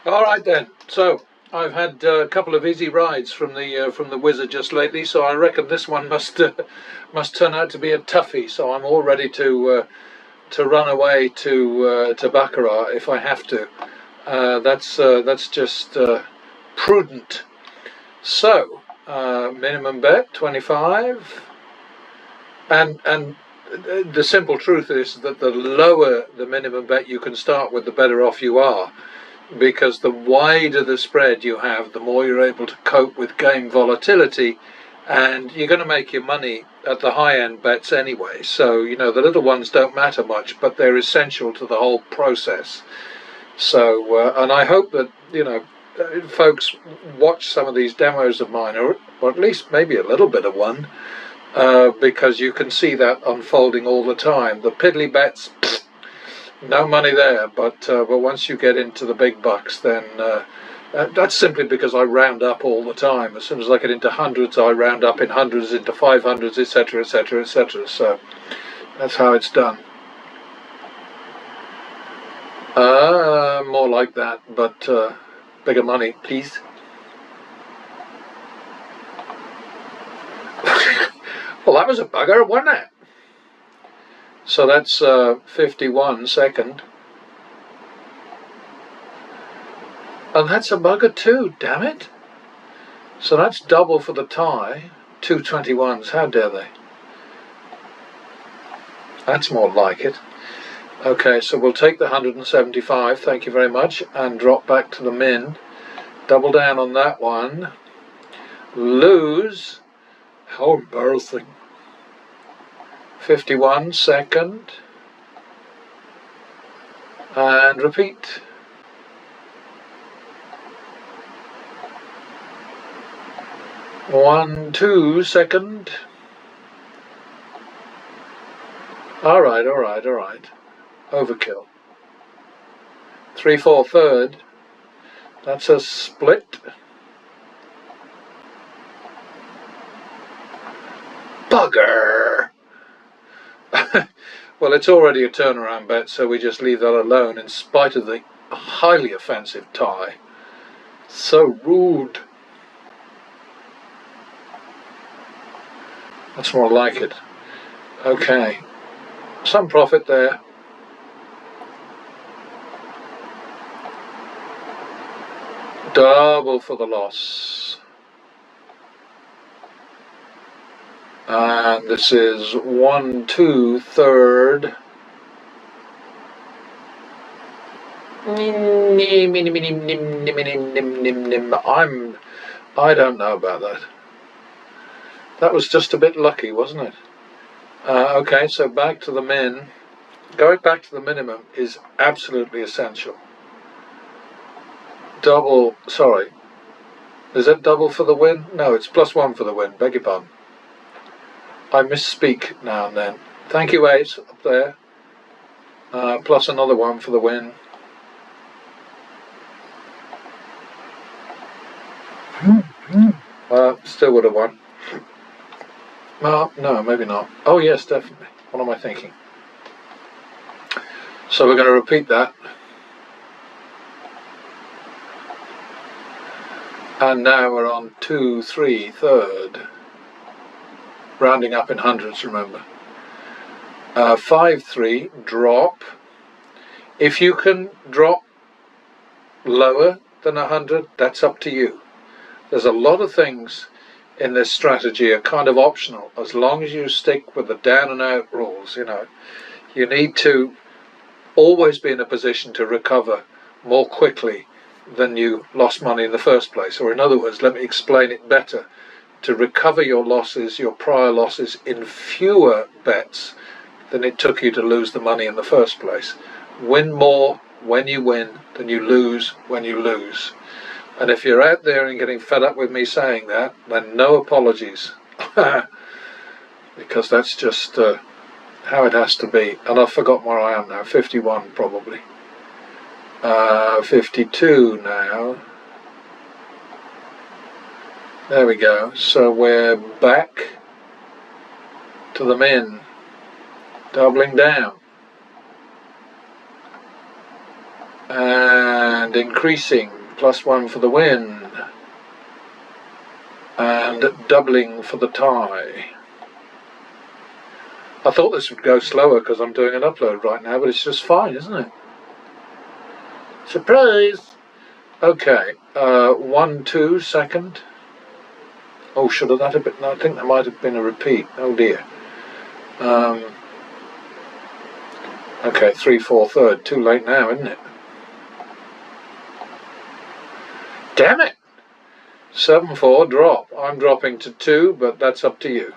All right then. So I've had a couple of easy rides from the Wizard just lately, so I reckon this one must turn out to be a toughie. So I'm all ready to run away to baccarat if I have to. That's just prudent. So minimum bet 25, and the simple truth is that the lower the minimum bet you can start with, the better off you are, because the wider the spread you have, the more you're able to cope with game volatility, and you're going to make your money at the high end bets anyway. So, the little ones don't matter much, but they're essential to the whole process. So, and I hope that, folks watch some of these demos of mine, or at least maybe a little bit of one, because you can see that unfolding all the time. The piddly bets, no money there, but once you get into the big bucks, then that's simply because I round up all the time. As soon as I get into hundreds, I round up in hundreds into 500s, etc., etc., etc. So that's how it's done. More like that, but bigger money, please. Well, that was a bugger, wasn't it? So that's 51 second. And that's a bugger too, damn it. So that's double for the tie. 221s, how dare they? That's more like it. Okay, so we'll take the 175, thank you very much, and drop back to the min. Double down on that one. Lose. How embarrassing. 51 second. And repeat. One, 2 second. All right. Overkill. 3, 4 third. That's a split. Bugger! Well, it's already a turnaround bet, so we just leave that alone in spite of the highly offensive tie. So rude. That's more like it. Okay. Some profit there. Double for the loss. And this is 1, 2 third. I don't know about that. That was just a bit lucky, wasn't it? Okay, so back to the min. Going back to the minimum is absolutely essential. Double, sorry. Is it double for the win? No, it's +1 for the win, beg your pardon. I misspeak now and then. Thank you, Ace, up there. Plus another 1 for the win. Still would have won. Well, no, maybe not. Oh, yes, definitely. What am I thinking? So we're going to repeat that. And now we're on 2, 3 third. Rounding up in hundreds, remember. 5, 3, drop. If you can drop lower than 100, that's up to you. There's a lot of things in this strategy are kind of optional, as long as you stick with the down and out rules. You need to always be in a position to recover more quickly than you lost money in the first place. Or in other words, let me explain it better. To recover your losses, your prior losses, in fewer bets than it took you to lose the money in the first place. Win more when you win than you lose when you lose. And if you're out there and getting fed up with me saying that, then no apologies. Because that's just how it has to be. And I've forgotten where I am now. 51 probably. 52 now. There we go. So we're back to the min. Doubling down. And and increasing, +1 for the win, and doubling for the tie. I thought this would go slower because I'm doing an upload right now, but it's just fine, isn't it? Surprise! Okay, 1, 2, second. Oh, should have that a bit? No, I think that might have been a repeat. Oh dear. Okay, 3, 4, third. Too late now, isn't it? Damn it! 7, 4, drop. I'm dropping to 2, but that's up to you.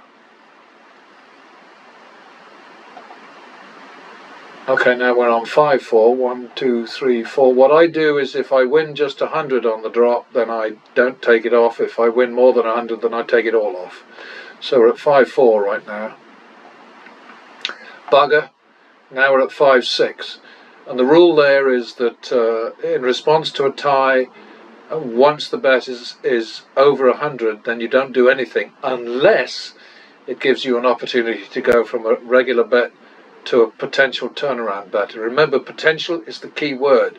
Okay, now we're on 5, 4. 1, 2, 3, 4. What I do is if I win just 100 on the drop, then I don't take it off. If I win more than 100, then I take it all off. So we're at 5, 4 right now. Bugger. Now we're at 5, 6. And the rule there is that in response to a tie, once the bet is over 100, then you don't do anything unless it gives you an opportunity to go from a regular bet to a potential turnaround bet. And remember, potential is the key word,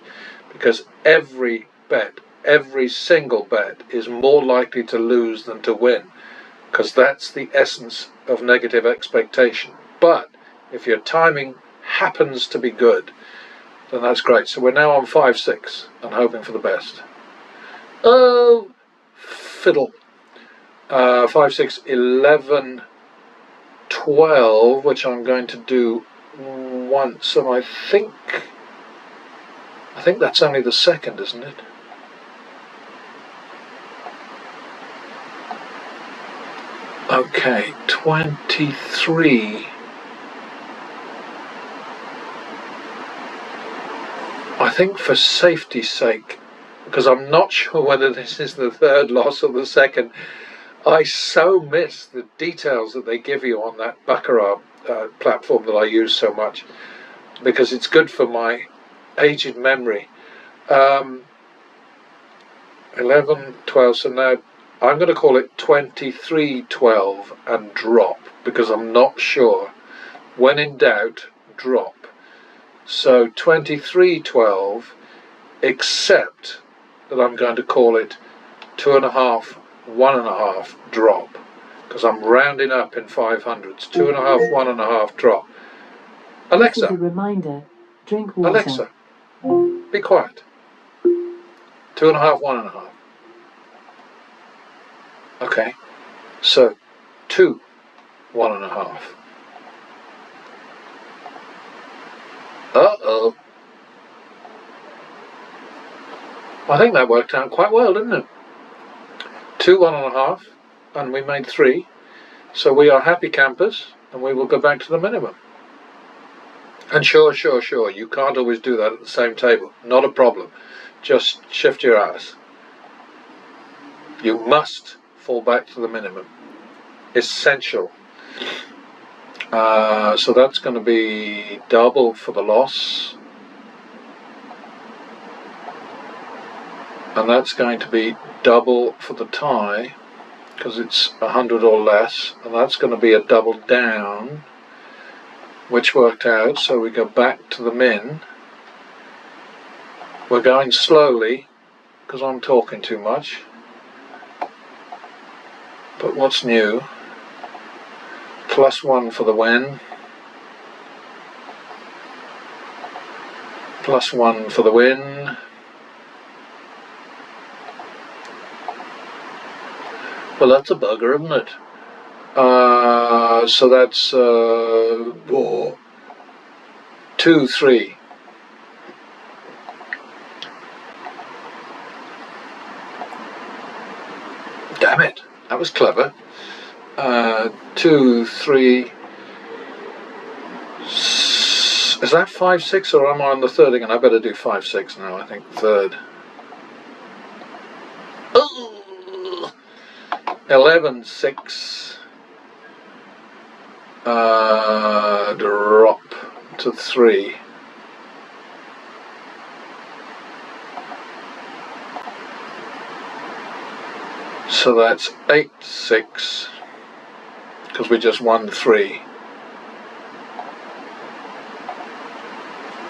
because every bet, every single bet, is more likely to lose than to win, because that's the essence of negative expectation. But if your timing happens to be good, then that's great. So we're now on 5, 6 and hoping for the best. Oh, fiddle. 5, 6, 11, 12, which I'm going to do once, and I think that's only the second, isn't it? Okay, 23. I think for safety's sake, because I'm not sure whether this is the third loss or the second, I so miss the details that they give you on that baccarat platform that I use so much, because it's good for my aged memory. 11, 12, so now I'm going to call it 23, 12 and drop, because I'm not sure. When in doubt, drop. So 23, 12, except that I'm going to call it 2.5, 1.5 drop, because I'm rounding up in 500s. 2.5, 1.5 drop. Alexa, this is a reminder. Drink water. Alexa, be quiet. 2.5, 1.5. Okay, so 2, 1.5. Uh-oh. I think that worked out quite well, didn't it? 2, 1.5, and we made 3. So we are happy campers, and we will go back to the minimum. And sure, you can't always do that at the same table. Not a problem. Just shift your ass. You must fall back to the minimum. Essential. So that's going to be double for the loss. And that's going to be double for the tie, because it's 100 or less. And that's going to be a double down, which worked out. So we go back to the min. We're going slowly, because I'm talking too much. But what's new? +1 for the win. +1 for the win. Well, that's a bugger, isn't it? So that's 2, 3. Damn it, that was clever. 2, 3. Is that 5, 6, or am I on the third again? I better do 5, 6 now. I think third. 11, 6. Drop to 3. So that's 8, 6, because we just won 3.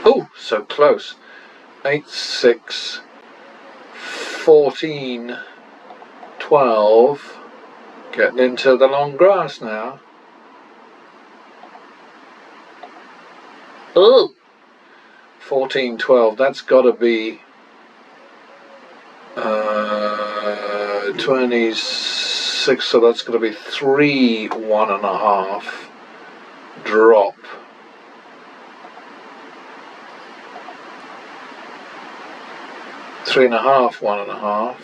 Oh, so close. 8, 6, 14-12. Getting into the long grass now. Oh! 14-12, that's got to be 26, so that's going to be 3 1.5 drop. Three and a half, 1.5.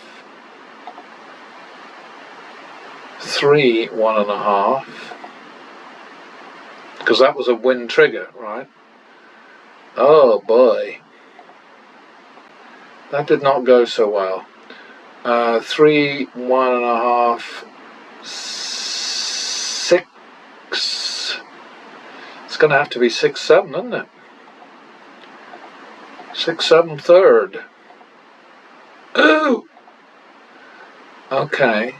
3 1.5. Because that was a win trigger, right? Oh boy. That did not go so well. 3 1.5. 6. It's going to have to be 6-7, isn't it? 6-7 third. Ooh! Okay.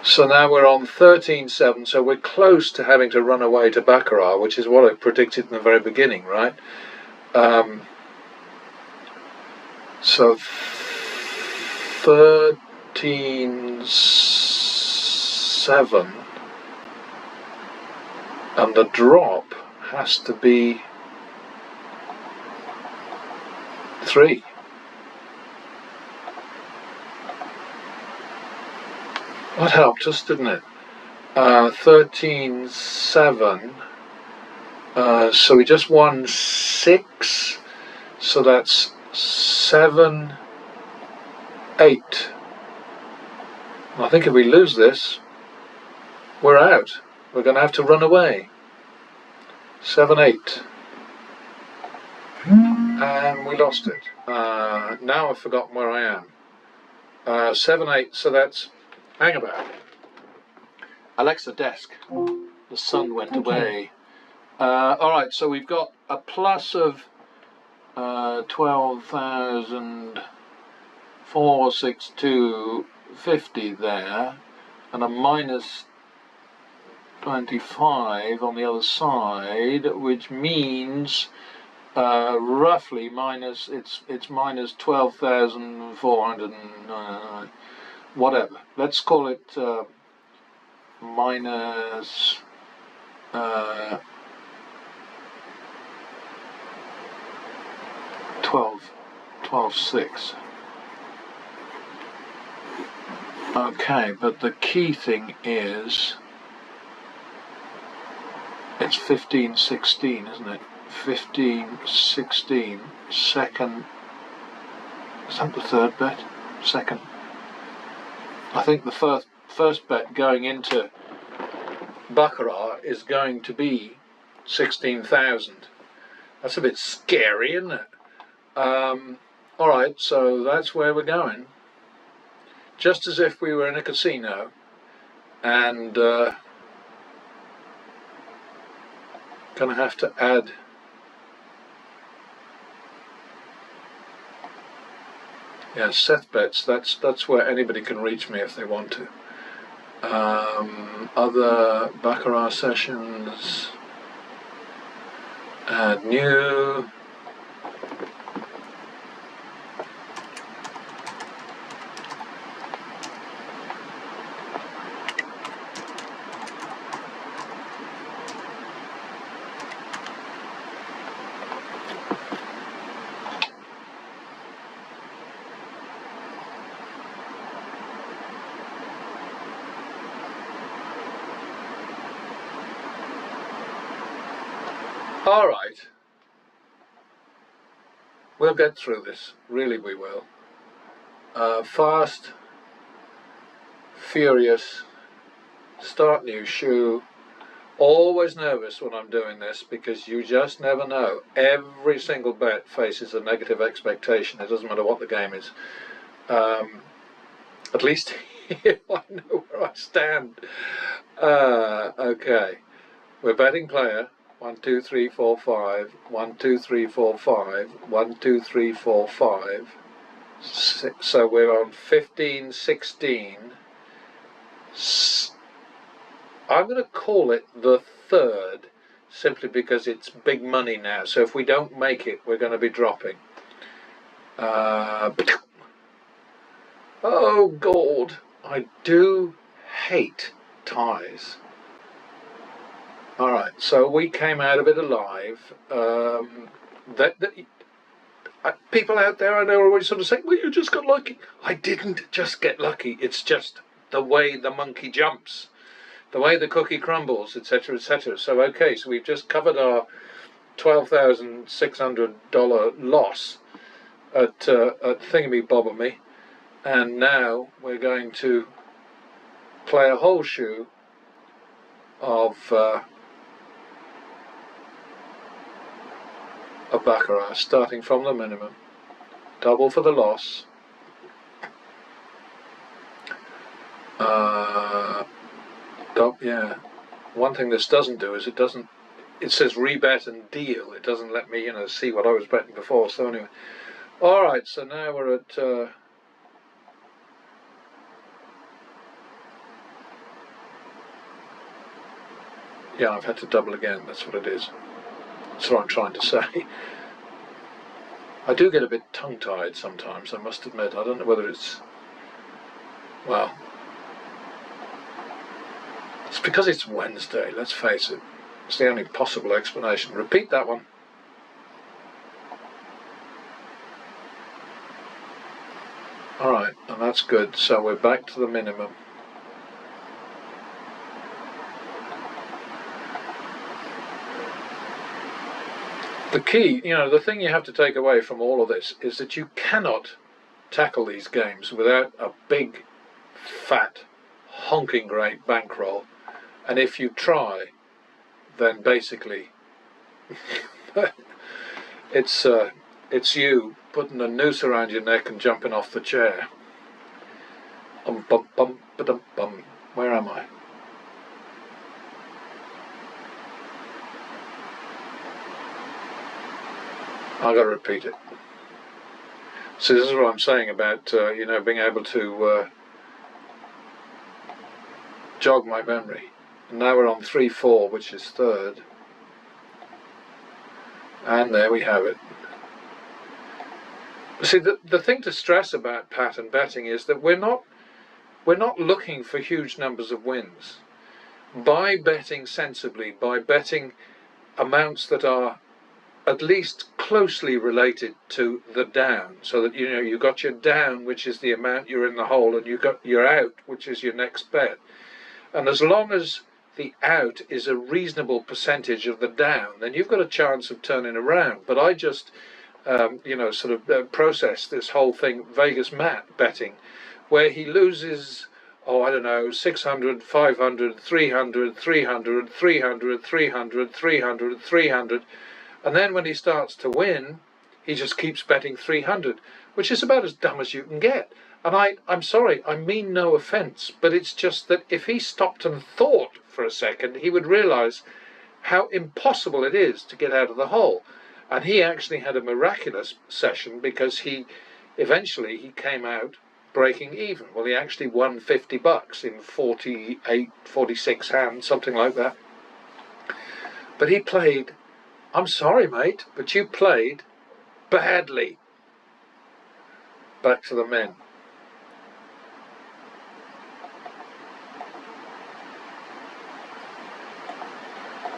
So now we're on 13-7, so we're close to having to run away to baccarat, which is what I predicted in the very beginning, right? So 13-7, and the drop has to be 3. That helped us, didn't it? 13-7. So we just won 6. So that's 7-8. I think if we lose this, we're out. We're going to have to run away. 7-8. And we lost it. Now I've forgotten where I am. 7-8, so that's... Hang about. Alexa, desk. The sun went away. Alright, so we've got a plus of 12,462.50 there, and a minus 25 on the other side, which means roughly minus, it's minus 12,400 whatever. Let's call it minus 12.6. Okay, but the key thing is it's 15-16, isn't it? 15-16, second. Is that the third bet? Second. I think the first bet going into baccarat is going to be 16,000. That's a bit scary, isn't it? Alright, so that's where we're going. Just as if we were in a casino, and gonna have to add set bets. That's where anybody can reach me if they want to. Other baccarat sessions, add new. All right, we'll get through this, really we will. Fast, furious, start new shoe. Always nervous when I'm doing this because you just never know. Every single bet faces a negative expectation. It doesn't matter what the game is. At least here I know where I stand. Okay, we're betting player. 1, 2, 3, 4, 5. 1, 2, 3, 4, 5. 1, 2, 3, 4, 5. 6. So we're on 15-16. I'm going to call it the third, simply because it's big money now. So if we don't make it, we're going to be dropping. Oh God, I do hate ties. Alright, so we came out of it alive. People out there I know are always sort of saying, well, you just got lucky. I didn't just get lucky, it's just the way the monkey jumps, the way the cookie crumbles, etc., etc. So, okay, so we've just covered our $12,600 loss at Thingamybobberme, and now we're going to play a whole shoe of baccarat, starting from the minimum, double for the loss, yeah. One thing this doesn't do is it says rebet and deal. It doesn't let me, see what I was betting before. So anyway, all right. So now we're at yeah. I've had to double again. That's what it is. That's what I'm trying to say. I do get a bit tongue-tied sometimes, I must admit. I don't know whether it's, well, it's because it's Wednesday, let's face it. It's the only possible explanation. Repeat that one. Alright, and that's good. So we're back to the minimum. The key, the thing you have to take away from all of this is that you cannot tackle these games without a big, fat, honking great bankroll. And if you try, then basically it's you putting a noose around your neck and jumping off the chair. Where am I? I've got to repeat it. So this is what I'm saying about being able to jog my memory. And now we're on 3-4, which is third, and there we have it. See, the thing to stress about pattern betting is that we're not looking for huge numbers of wins. By betting sensibly, by betting amounts that are at least closely related to the down, so that you got your down, which is the amount you're in the hole, and you got your out, which is your next bet. And as long as the out is a reasonable percentage of the down, then you've got a chance of turning around. But I just process this whole thing, Vegas Matt betting, where he loses, I don't know, 600, 500, 300, 300, 300, 300, 300, 300. And then when he starts to win, he just keeps betting 300, which is about as dumb as you can get. And I'm sorry, I mean no offence, but it's just that if he stopped and thought for a second, he would realise how impossible it is to get out of the hole. And he actually had a miraculous session because he came out breaking even. Well, he actually won $50 in 48, 46 hands, something like that. But he played, I'm sorry, mate, but you played badly. Back to the men.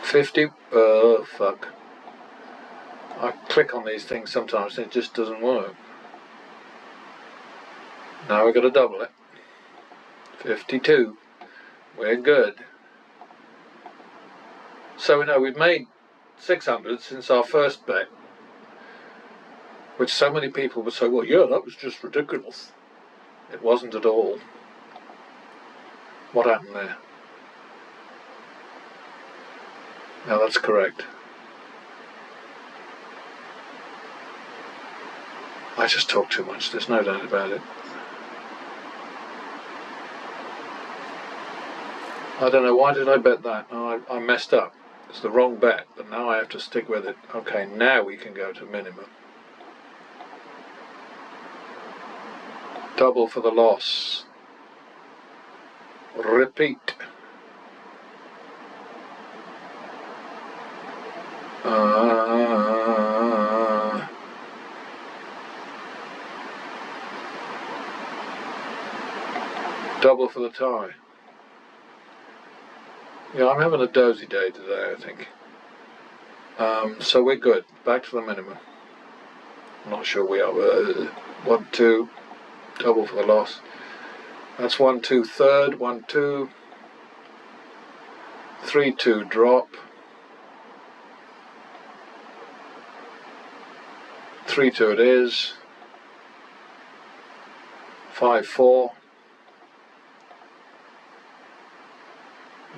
$50, fuck. I click on these things sometimes and it just doesn't work. Now we've got to double it. 52. We're good. So we know we've made 600 since our first bet, which so many people would say, well, yeah, that was just ridiculous. It wasn't at all. What happened there? No, that's correct. I just talk too much, there's no doubt about it. I don't know, why did I bet that? Oh, I messed up. It's the wrong bet, but now I have to stick with it. Okay, now we can go to minimum. Double for the loss. Repeat. Double for the tie. Yeah, I'm having a dozy day today, I think. So we're good. Back to the minimum. I'm not sure we are. 1, 2, double for the loss. That's 1, 2, third, 1, 2, 3, 2, drop. 3, 2 it is. 5, 4.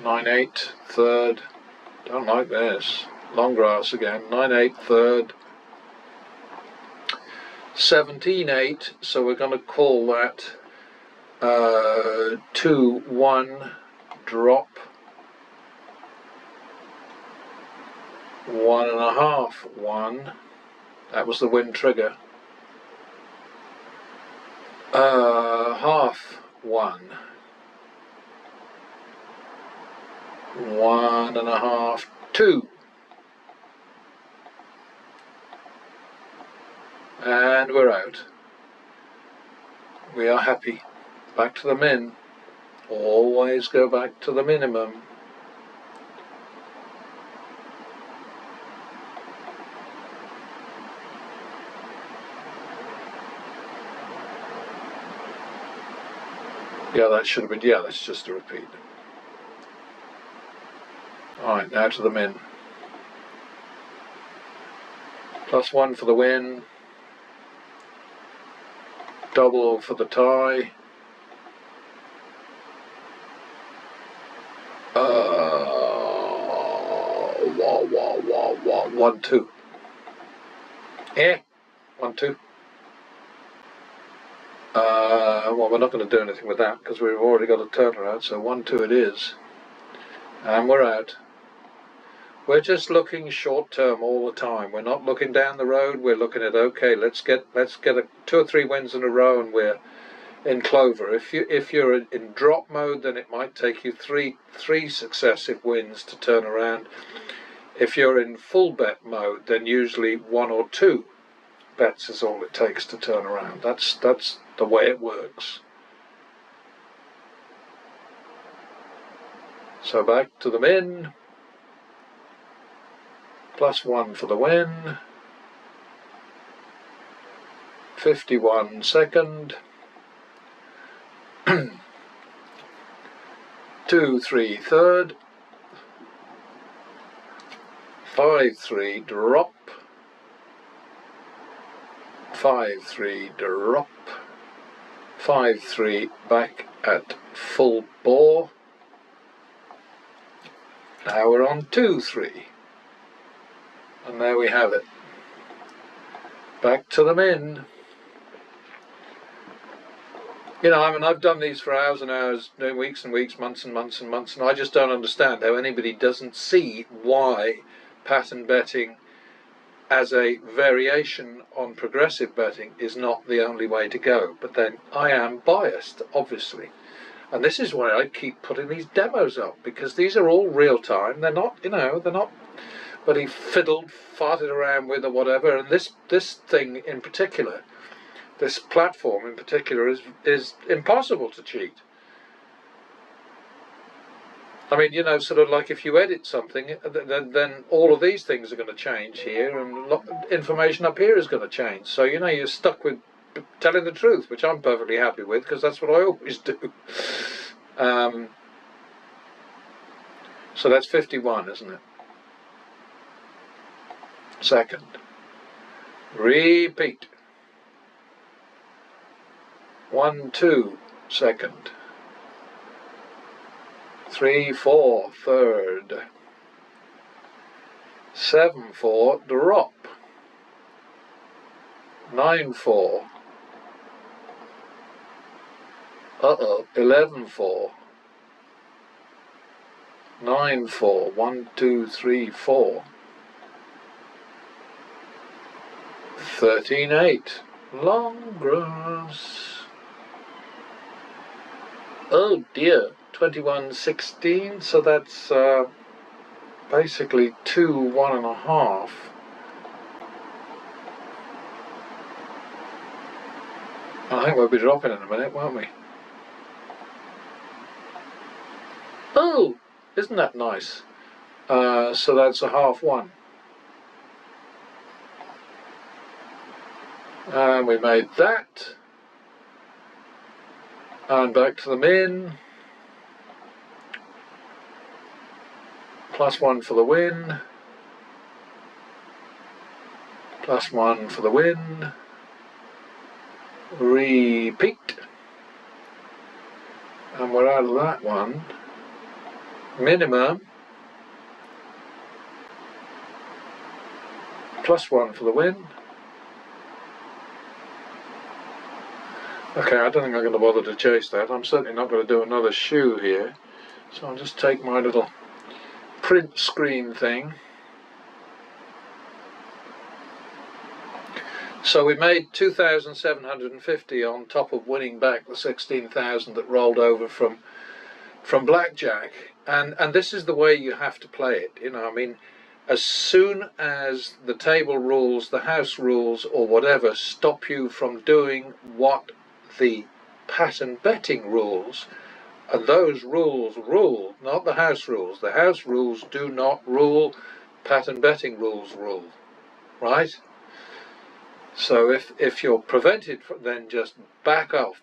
9, 8, third. Don't like this. Long grass again. 9, 8, third. 17, 8. So we're going to call that 2, 1, drop. 1.5, 1. That was the win trigger. Half, 1. 1.5, 2. And we're out. We are happy. Back to the min. Always go back to the minimum. Yeah, that should have been, yeah, that's just a repeat. Alright, now to the min. +1 for the win. Double for the tie. 1, 2. 1, 2. Well, we're not going to do anything with that because we've already got a turnaround, so 1, 2 it is. And we're out. We're just looking short term all the time. We're not looking down the road. We're looking at, okay, let's get 2 or 3 wins in a row and we're in clover. If you're in drop mode, then it might take you three successive wins to turn around. If you're in full bet mode, then usually 1 or 2 bets is all it takes to turn around. That's the way it works. So back to the min. +1 for the win. 51 second. 2, 3 third. 5, 3 drop. 5, 3 drop. 5, 3 back at full bore. Now we're on 2, 3. And there we have it. Back to the min. You know, I mean, I've done these for hours and hours, weeks and weeks, months and months and months, and I just don't understand how anybody doesn't see why pattern betting as a variation on progressive betting is not the only way to go. But then I am biased, obviously. And this is why I keep putting these demos up, because these are all real time. They're not, you know, they're not but he fiddled, farted around with or whatever. And this thing in particular, this platform in particular, is impossible to cheat. I mean, you know, sort of like if you edit something, then all of these things are going to change here, and information up here is going to change. So, you know, you're stuck with telling the truth, which I'm perfectly happy with, because that's what I always do. So that's 51, isn't it? Second. Repeat. 1, 2, second. 3, 4, third. 7, 4, drop. 9, 4. 11, 4. 9, 4. 1, 2, 3, 4. 13, 8. Long grass. Oh dear. 21, 16. So that's basically 2, 1.5. I think we'll be dropping in a minute, won't we? Oh, isn't that nice? So that's a half one. And we made that. And back to the min. +1 for the win. +1 for the win. Repeat. And we're out of that one. Minimum. +1 for the win. Okay, I don't think I'm going to bother to chase that. I'm certainly not going to do another shoe here. So I'll just take my little print screen thing. So we made 2,750 on top of winning back the 16,000 that rolled over from blackjack. And this is the way you have to play it. You know, I mean, as soon as the table rules, the house rules, or whatever stop you from doing what the pattern betting rules, and those rules rule, not the house rules. The house rules do not rule, pattern betting rules rule, right? So if you're prevented from, then just back off,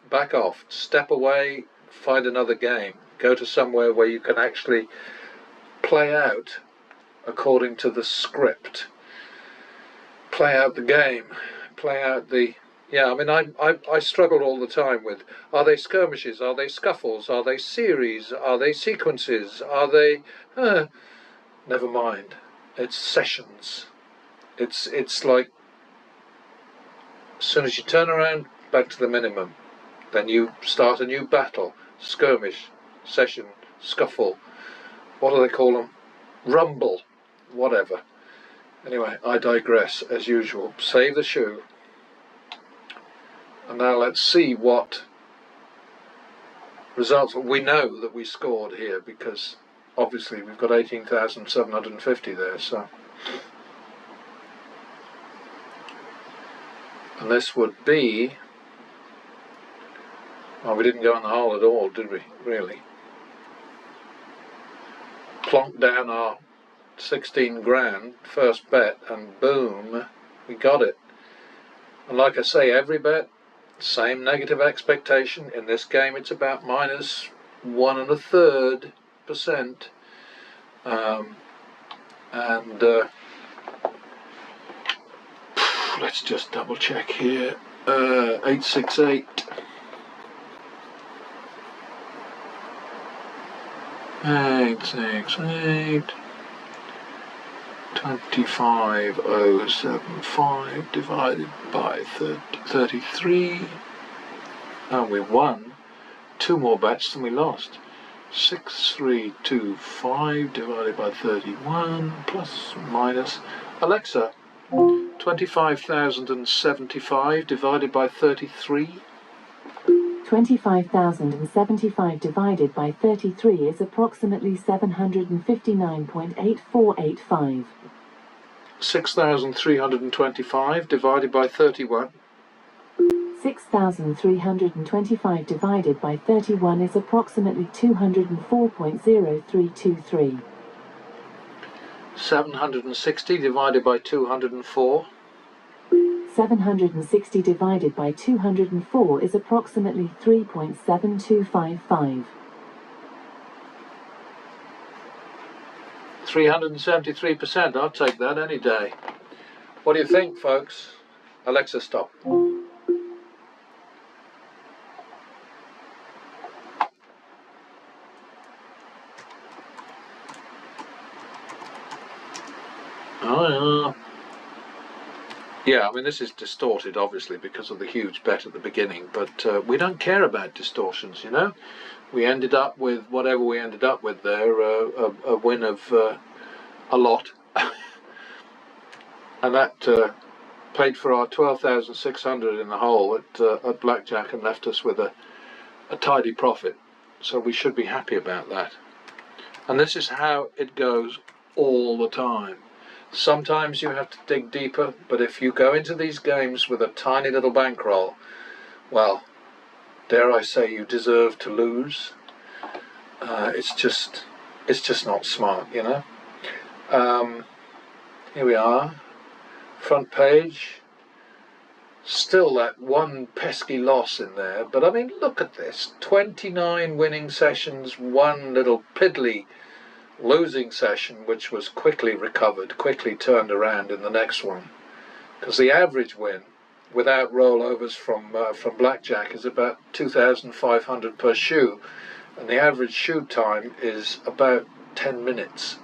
step away, find another game, go to somewhere where you can actually play out according to the script, play out the game, play out the, yeah, I mean, I struggled all the time with, are they skirmishes, are they scuffles, are they series, are they sequences, are they, never mind, it's sessions. It's like, as soon as you turn around, back to the minimum. Then you start a new battle, skirmish, session, scuffle, what do they call them? Rumble, whatever. Anyway, I digress as usual. Save the shoe. And now let's see what results. We know that we scored here because obviously we've got 18,750 there, so. And this would be, well, we didn't go in the hole at all, did we, really? Plonked down our 16 grand, first bet, and boom, we got it. And like I say, every bet, same negative expectation. In this game, it's about -1 1/3%. Let's just double check here. 868. 868. 25075 divided by 33. And we won 2 more bets than we lost. 6325 divided by 31 plus minus. Alexa, 25,075 divided by 33. 25,075 divided by 33 is approximately 759.8485. 6,325 divided by 31. 6,325 divided by 31 is approximately 204.0323. 760 divided by 204. 760 divided by 204 is approximately 3.7255. 373%, I'll take that any day. What do you think, folks? Alexa, stop. Oh, yeah, I mean, this is distorted, obviously, because of the huge bet at the beginning, but we don't care about distortions, you know? We ended up with whatever we ended up with there, a win of a lot. And that paid for our 12,600 in the hole at blackjack and left us with a tidy profit. So we should be happy about that. And this is how it goes all the time. Sometimes you have to dig deeper, but if you go into these games with a tiny little bankroll, well, dare I say you deserve to lose. It's just not smart, you know. Here we are, front page. Still that one pesky loss in there, but I mean, look at this: 29 winning sessions, one little piddly losing session, which was quickly recovered, quickly turned around in the next one. Because the average win, without rollovers from blackjack, is about 2,500 per shoe, and the average shoe time is about 10 minutes.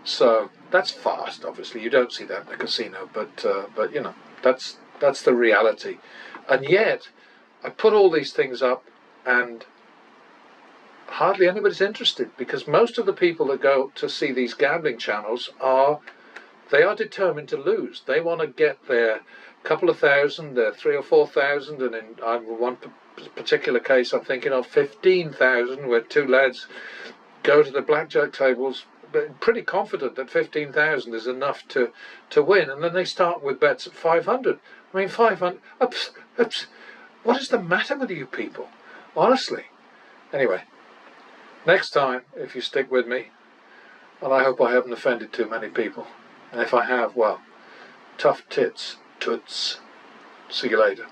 So that's fast. Obviously, you don't see that in the casino, but you know, that's the reality. And yet, I put all these things up, and hardly anybody's interested, because most of the people that go to see these gambling channels are determined to lose. They want to get their couple of thousand, their 3,000 or 4,000, and in one particular case, I'm thinking of 15,000, where two lads go to the blackjack tables, pretty confident that 15,000 is enough to win, and then they start with bets at 500. I mean, 500. Oops. What is the matter with you people? Honestly. Anyway, next time, if you stick with me, and I hope I haven't offended too many people, and if I have, well, tough tits, toots. See you later.